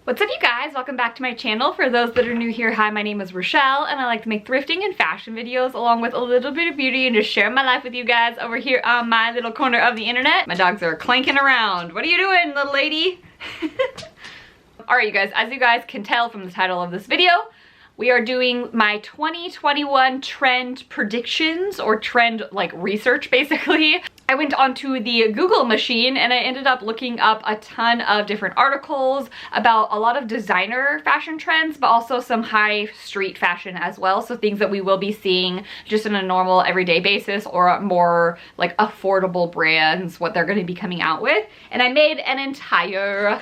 What's up, you guys? Welcome back to my channel. For those that are new here, hi, my name is Rochelle and I like to make thrifting and fashion videos along with a little bit of beauty and just share my life with you guys over here on my little corner of the internet. My dogs are clanking around. What are you doing, little lady? Alright, you guys, as you guys can tell from the title of this video, we are doing my 2021 trend predictions, or trend like research basically. I went onto the Google machine and I ended up looking up a ton of different articles about a lot of designer fashion trends, but also some high street fashion as well. So things that we will be seeing just on a normal everyday basis, or more like affordable brands, what they're going to be coming out with. And I made an entire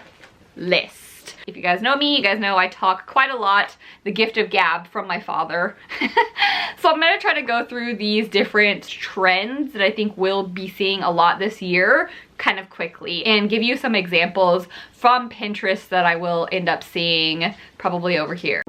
list. If you guys know me, you guys know I talk quite a lot, the gift of gab from my father. So I'm gonna try to go through these different trends that I think we'll be seeing a lot this year kind of quickly, and give you some examples from Pinterest that I will end up seeing probably over here.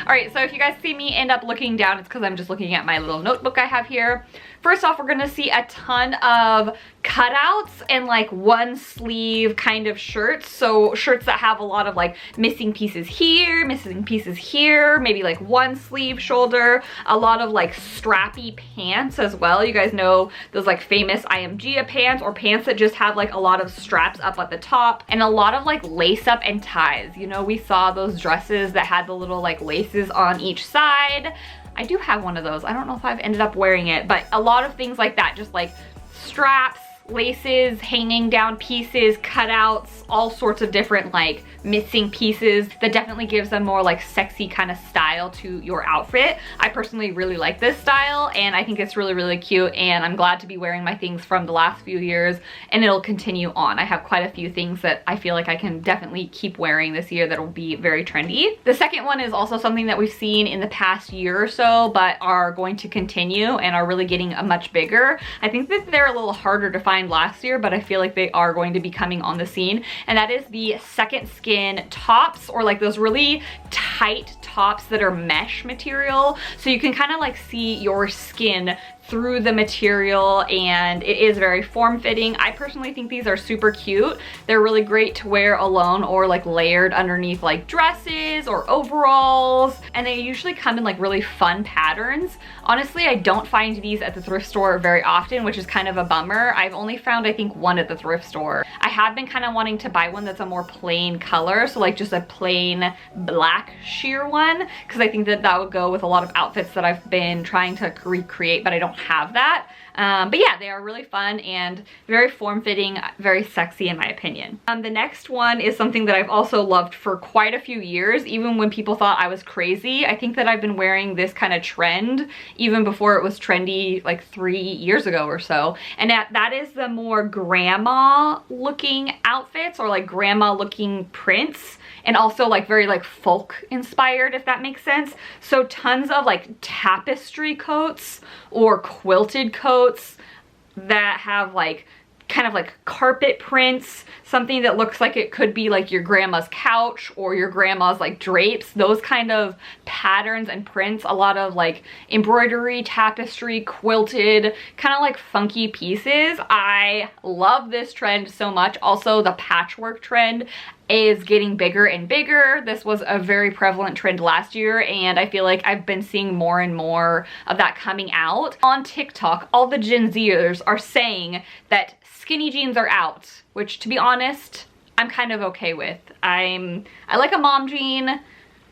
Alright, so if you guys see me end up looking down, it's because I'm just looking at my little notebook I have here. First off, we're gonna see a ton of cutouts and like one sleeve kind of shirts. So shirts that have a lot of like missing pieces here, missing pieces here, maybe like one sleeve shoulder, a lot of like strappy pants as well. You guys know those like famous IMG pants, or pants that just have like a lot of straps up at the top, and a lot of like lace up and ties. You know, we saw those dresses that had the little like laces on each side. I do have one of those. I don't know if I've ended up wearing it, but a lot of things like that, just like straps, laces, hanging down pieces, cutouts, all sorts of different like missing pieces that definitely gives them more like sexy kind of style to your outfit. I personally really like this style and I think it's really, really cute, and I'm glad to be wearing my things from the last few years, and it'll continue on. I have quite a few things that I feel like I can definitely keep wearing this year that will be very trendy. The second one is also something that we've seen in the past year or so, but are going to continue and are really getting a much bigger. I think that they're a little harder to find last year, but I feel like they are going to be coming on the scene, and that is the second skin tops, or like those really tight tops that are mesh material, so you can kind of like see your skin through the material, and it is very form-fitting. I personally think these are super cute. They're really great to wear alone or like layered underneath like dresses or overalls, and they usually come in like really fun patterns. Honestly, I don't find these at the thrift store very often, which is kind of a bummer. I've only found I think one at the thrift store. I have been kind of wanting to buy one that's a more plain color, so like just a plain black sheer one, because I think that that would go with a lot of outfits that I've been trying to recreate, but I don't have that. But yeah, they are really fun and very form-fitting, very sexy in my opinion. The next one is something that I've also loved for quite a few years, even when people thought I was crazy. I think that I've been wearing this kind of trend even before it was trendy, like 3 years ago or so. And that is the more grandma looking outfits, or like grandma looking prints, and also like very like folk inspired, if that makes sense. So tons of like tapestry coats or quilted coats that have like kind of like carpet prints, something that looks like it could be like your grandma's couch or your grandma's like drapes, those kind of patterns and prints. A lot of like embroidery, tapestry, quilted, kind of like funky pieces. I love this trend so much. Also, the patchwork trend is getting bigger and bigger. This was a very prevalent trend last year, and I feel like I've been seeing more and more of that coming out. On TikTok, all the Gen Zers are saying that skinny jeans are out, which to be honest, I'm kind of okay with. I like a mom jean,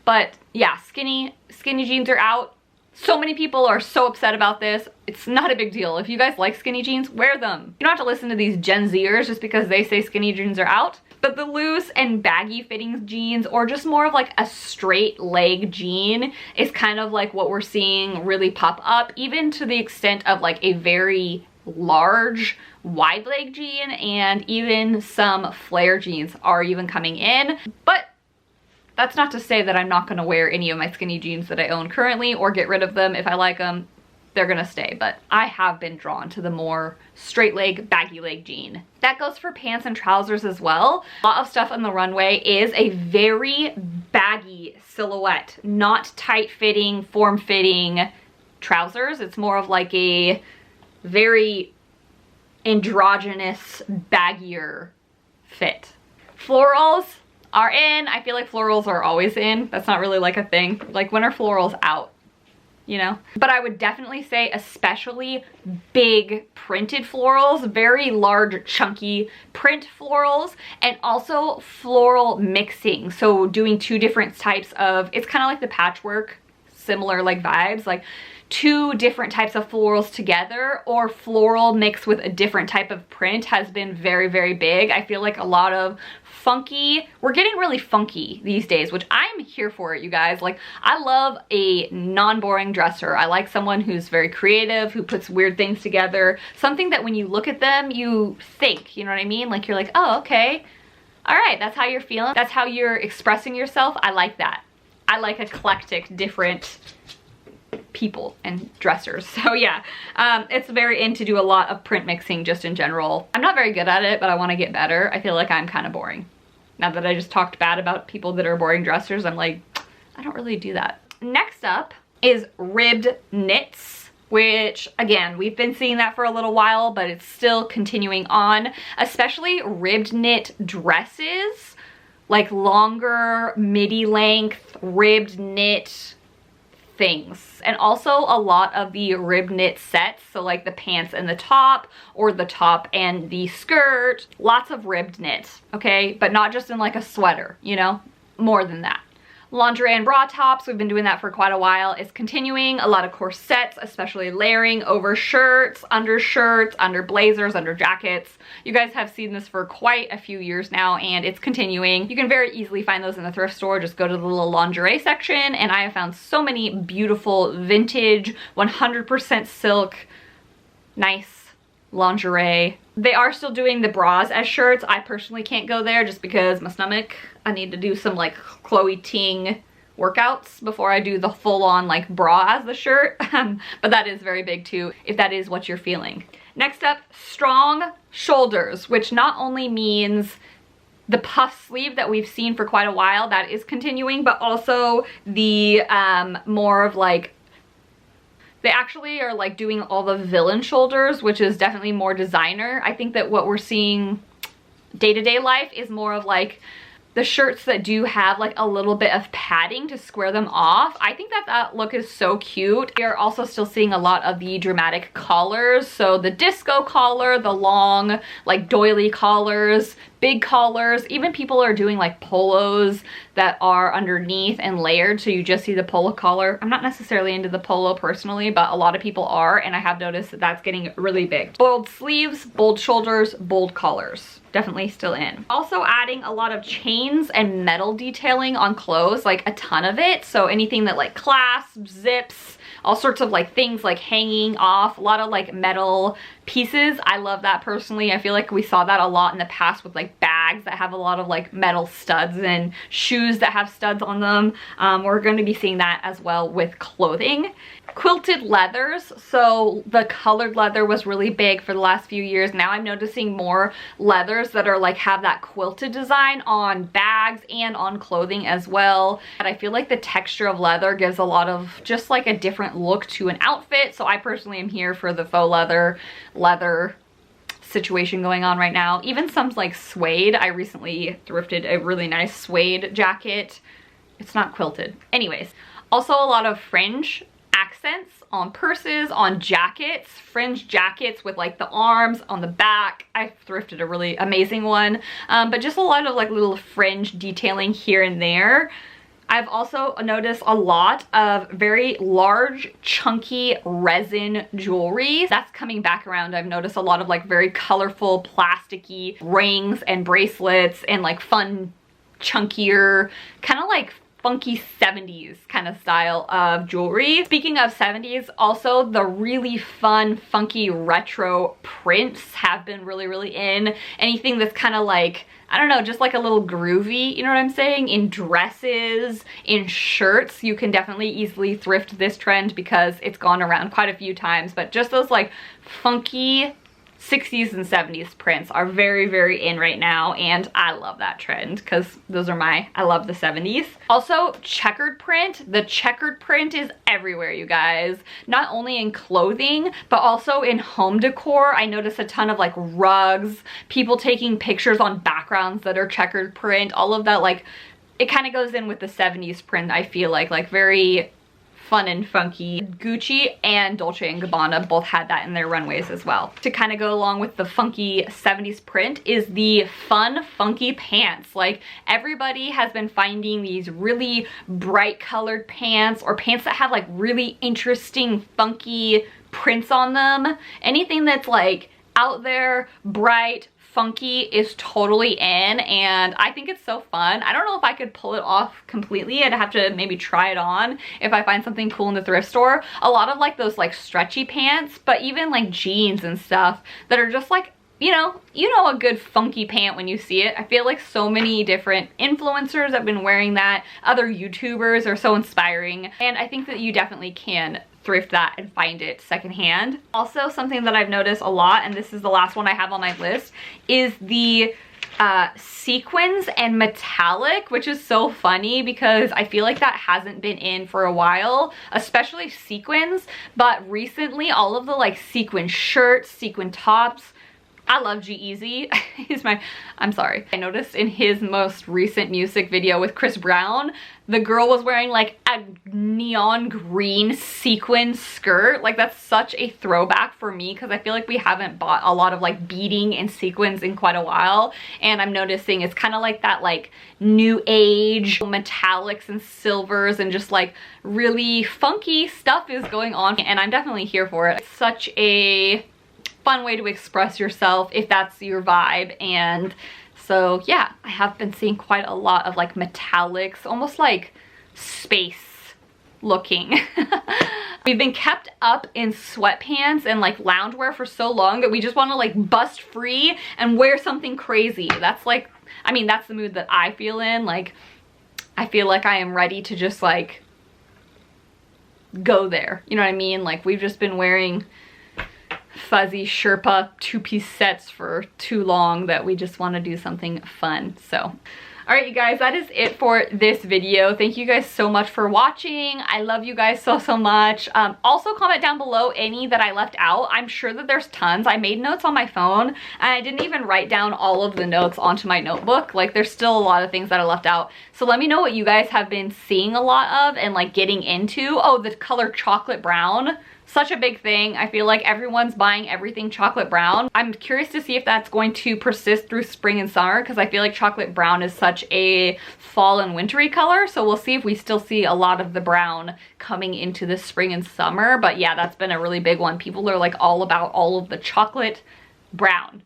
but yeah, skinny jeans are out. So many people are so upset about this. It's not a big deal. If you guys like skinny jeans, wear them. You don't have to listen to these Gen Zers just because they say skinny jeans are out. But the loose and baggy fitting jeans, or just more of like a straight leg jean, is kind of like what we're seeing really pop up, even to the extent of like a very large wide leg jean, and even some flare jeans are even coming in. But that's not to say that I'm not going to wear any of my skinny jeans that I own currently, or get rid of them. If I like them, they're gonna stay. But I have been drawn to the more straight leg, baggy leg jean. That goes for pants and trousers as well. A lot of stuff on the runway is a very baggy silhouette, not tight fitting, form fitting, trousers. It's more of like a very androgynous, baggier fit. Florals are in. I feel like florals are always in. That's not really like a thing. Like, when are florals out? You know? But I would definitely say especially big printed florals, very large chunky print florals, and also floral mixing. So doing two different types of, it's kind of like the patchwork, similar like vibes, like two different types of florals together, or floral mixed with a different type of print has been very, very big. I feel like a lot of funky, we're getting really funky these days, which I'm here for it, you guys. Like, I love a non-boring dresser. I like someone who's very creative, who puts weird things together, something that when you look at them, you think, you know what I mean? Like, you're like, oh, okay, all right, that's how you're feeling, that's how you're expressing yourself. I like that. I like eclectic, different people and dressers. So yeah, it's very in to do a lot of print mixing just in general. I'm not very good at it, but I want to get better. I feel like I'm kind of boring. Now that I just talked bad about people that are boring dressers, I'm like, I don't really do that. Next up is ribbed knits, which again, we've been seeing that for a little while, but it's still continuing on, especially ribbed knit dresses, like longer midi length ribbed knit things. And also a lot of the ribbed knit sets, so like the pants and the top, or the top and the skirt, lots of ribbed knit, okay? But not just in like a sweater, you know, more than that. Lingerie and bra tops, we've been doing that for quite a while. It's continuing. A lot of corsets, especially layering over shirts, under blazers, under jackets. You guys have seen this for quite a few years now, and it's continuing. You can very easily find those in the thrift store. Just go to the little lingerie section, and I have found so many beautiful vintage 100% silk nice lingerie. They are still doing the bras as shirts. I personally can't go there just because my stomach, I need to do some like Chloe Ting workouts before I do the full-on like bra as the shirt. But that is very big too, if that is what you're feeling. Next up, strong shoulders, which not only means the puff sleeve that we've seen for quite a while, that is continuing, but also the more of like, they actually are like doing all the villain shoulders, which is definitely more designer. I think that what we're seeing day-to-day life is more of like the shirts that do have like a little bit of padding to square them off. I think that that look is so cute. We are also still seeing a lot of the dramatic collars. So the disco collar, the long like doily collars, big collars. Even people are doing like polos that are underneath and layered, so you just see the polo collar. I'm not necessarily into the polo personally, but a lot of people are, and I have noticed that that's getting really big. Bold sleeves, bold shoulders, bold collars. Definitely still in. Also adding a lot of chains and metal detailing on clothes, like a ton of it. So anything that like clasps, zips, all sorts of like things like hanging off, a lot of like metal pieces. I love that personally. I feel like we saw that a lot in the past with like bags that have a lot of like metal studs and shoes that have studs on them. We're going to be seeing that as well with clothing. Quilted leathers, so the colored leather was really big for the last few years. Now I'm noticing more leathers that are like have that quilted design on bags and on clothing as well. And I feel like the texture of leather gives a lot of just like a different look to an outfit. So I personally am here for the faux leather situation going on right now. Even some like suede. I recently thrifted a really nice suede jacket. It's not quilted. Anyways, also a lot of fringe accents on purses, on jackets, fringe jackets with like the arms on the back. I thrifted a really amazing one, but just a lot of like little fringe detailing here and there. I've also noticed a lot of very large, chunky resin jewelry. That's coming back around. I've noticed a lot of like very colorful, plasticky rings and bracelets and like fun, chunkier, kind of like funky 70s kind of style of jewelry. Speaking of 70s, also the really fun, funky retro prints have been really, really in. Anything that's kind of like, I don't know, just like a little groovy, you know what I'm saying? In dresses, in shirts, you can definitely easily thrift this trend because it's gone around quite a few times. But just those like funky 60s and 70s prints are very, very in right now, and I love that trend because those are I love the 70s. Also, checkered print. The checkered print is everywhere, you guys. Not only in clothing, but also in home decor. I notice a ton of like rugs, people taking pictures on backgrounds that are checkered print, all of that. Like, it kind of goes in with the 70s print, I feel like very fun and funky. Gucci and Dolce & Gabbana both had that in their runways as well. To kind of go along with the funky 70s print is the fun, funky pants. Like, everybody has been finding these really bright colored pants, or pants that have like really interesting, funky prints on them. Anything that's like out there, bright, funky is totally in, and I think it's so fun. I don't know if I could pull it off completely. I'd have to maybe try it on if I find something cool in the thrift store. A lot of like those like stretchy pants, but even like jeans and stuff that are just like, you know a good funky pant when you see it. I feel like so many different influencers have been wearing that. Other YouTubers are so inspiring, and I think that you definitely can thrift that and find it secondhand. Also, something that I've noticed a lot, and this is the last one I have on my list, is the sequins and metallic, which is so funny because I feel like that hasn't been in for a while, especially sequins, but recently all of the like sequin shirts, sequin tops. I love G-Eazy. I'm sorry. I noticed in his most recent music video with Chris Brown, the girl was wearing like a neon green sequin skirt. Like, that's such a throwback for me because I feel like we haven't bought a lot of like beading and sequins in quite a while. And I'm noticing it's kind of like that like new age metallics and silvers and just like really funky stuff is going on. And I'm definitely here for it. It's such a fun way to express yourself if that's your vibe. And so yeah, I have been seeing quite a lot of like metallics, almost like space looking. We've been kept up in sweatpants and like loungewear for so long that we just want to like bust free and wear something crazy. That's like, I mean, that's the mood that I feel in. Like, I feel like I am ready to just like go there, you know what I mean? Like, we've just been wearing fuzzy Sherpa two-piece sets for too long that we just want to do something fun. So all right, you guys, that is it for this video. Thank you guys so much for watching. I love you guys so much. Also, comment down below any that I left out. I'm sure that there's tons. I made notes on my phone and I didn't even write down all of the notes onto my notebook. Like, there's still a lot of things that I left out. So let me know what you guys have been seeing a lot of and like getting into. Oh, the color chocolate brown. Such a big thing. I feel like everyone's buying everything chocolate brown. I'm curious to see if that's going to persist through spring and summer because I feel like chocolate brown is such a fall and wintry color. So we'll see if we still see a lot of the brown coming into the spring and summer. But yeah, that's been a really big one. People are like all about all of the chocolate brown.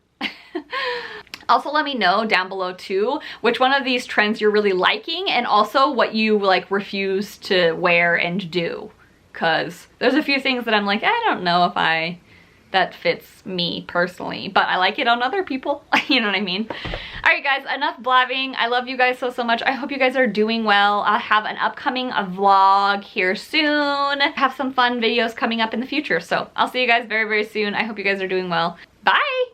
Also, let me know down below too which one of these trends you're really liking, and also what you like refuse to wear and do. Because there's a few things that I'm like, I don't know if that fits me personally, but I like it on other people. You know what I mean? All right, guys, enough blabbing. I love you guys so much. I hope you guys are doing well. I'll have an upcoming vlog here soon. Have some fun videos coming up in the future. So I'll see you guys very soon. I hope you guys are doing well. Bye.